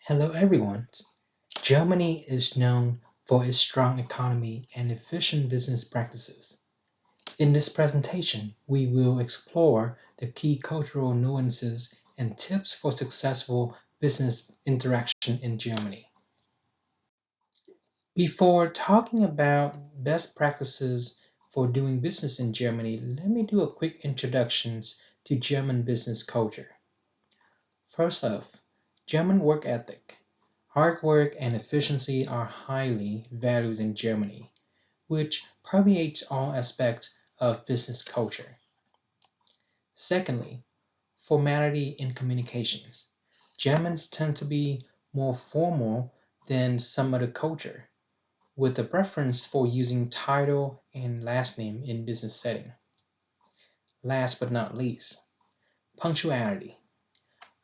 Hello everyone. Germany is known for its strong economy and efficient business practices. In this presentation, we will explore the key cultural nuances and tips for successful business interaction in Germany. Before talking about best practices for doing business in Germany, let me do a quick introduction to German business culture. First off, German work ethic. Hard work and efficiency are highly valued in Germany, which permeates all aspects of business culture. Secondly, formality in communications. Germans tend to be more formal than some other culture, with a preference for using title and last name in business setting. Last but not least, punctuality.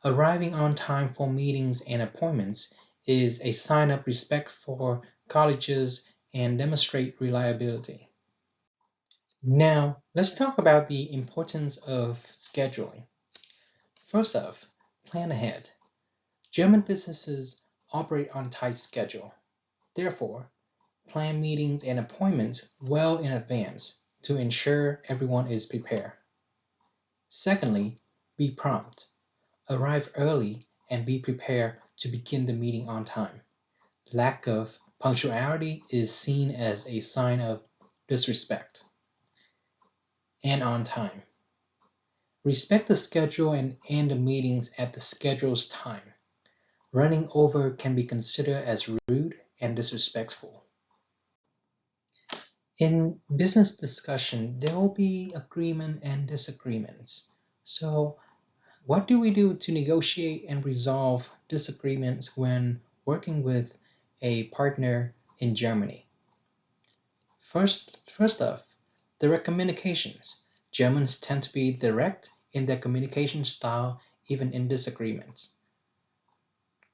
Arriving on time for meetings and appointments is a sign of respect for colleges and demonstrate reliability. Now, let's talk about the importance of scheduling. First off, plan ahead. German businesses operate on tight schedule. Therefore, plan meetings and appointments well in advance to ensure everyone is prepared. Secondly, be prompt. Arrive early and be prepared to begin the meeting on time. Lack of punctuality is seen as a sign of disrespect. And on time. Respect the schedule and end the meetings at the schedule's time. Running over can be considered as rude and disrespectful. In business discussion, there will be agreement and disagreements. So, what do we do to negotiate and resolve disagreements when working with a partner in Germany? First off, direct communications. Germans tend to be direct in their communication style, even in disagreements.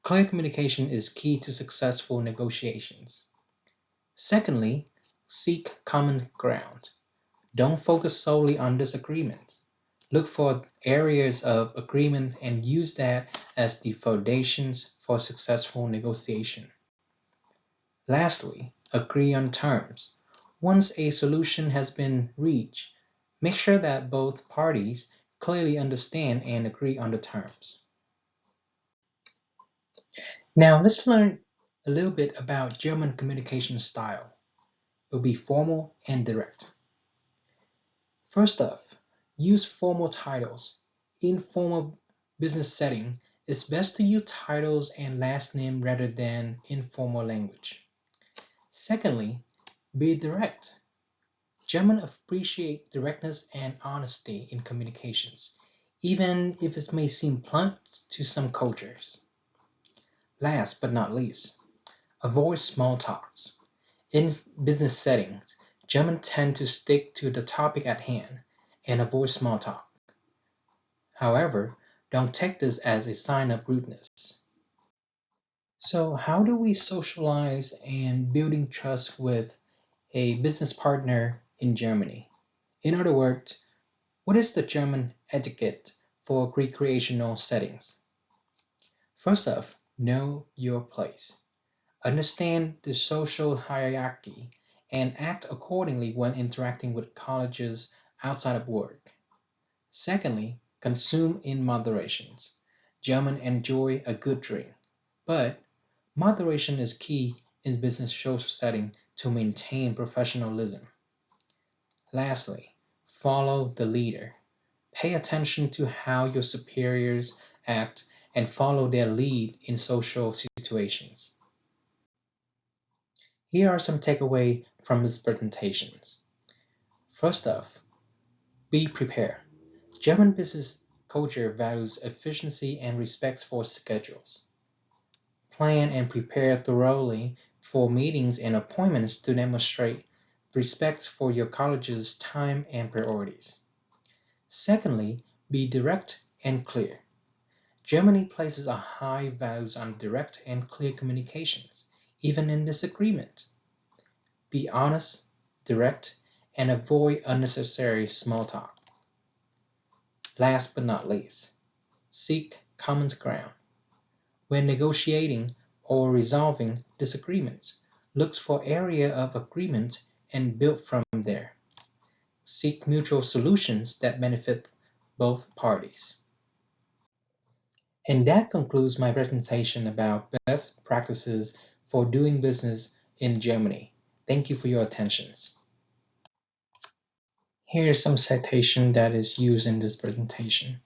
Clear communication is key to successful negotiations. Secondly, seek common ground. Don't focus solely on disagreement. Look for areas of agreement and use that as the foundations for successful negotiation. Lastly, agree on terms. Once a solution has been reached, make sure that both parties clearly understand and agree on the terms. Now let's learn a little bit about German communication style. It will be formal and direct. First off, use formal titles. In formal business setting, it's best to use titles and last name rather than informal language. Secondly, be direct. German appreciate directness and honesty in communications, even if it may seem blunt to some cultures. Last but not least, avoid small talks. In business settings, Germans tend to stick to the topic at hand and avoid small talk. However, don't take this as a sign of rudeness. So, how do we socialize and building trust with a business partner in Germany? In other words, what is the German etiquette for recreational settings? First off, know your place. Understand the social hierarchy and act accordingly when interacting with colleagues outside of work. Secondly, consume in moderation. Germans enjoy a good drink, but moderation is key in business social setting to maintain professionalism. Lastly, follow the leader. Pay attention to how your superiors act and follow their lead in social situations. Here are some takeaways from this presentations. First off, be prepared. German business culture values efficiency and respects for schedules. Plan and prepare thoroughly for meetings and appointments to demonstrate respect for your college's time and priorities. Secondly, be direct and clear. Germany places a high value on direct and clear communications, even in disagreement. Be honest, direct, and avoid unnecessary small talk. Last but not least, seek common ground. When negotiating or resolving disagreements, look for area of agreement and build from there. Seek mutual solutions that benefit both parties. And that concludes my presentation about best practices for doing business in Germany. Thank you for your attention. Here is some citation that is used in this presentation.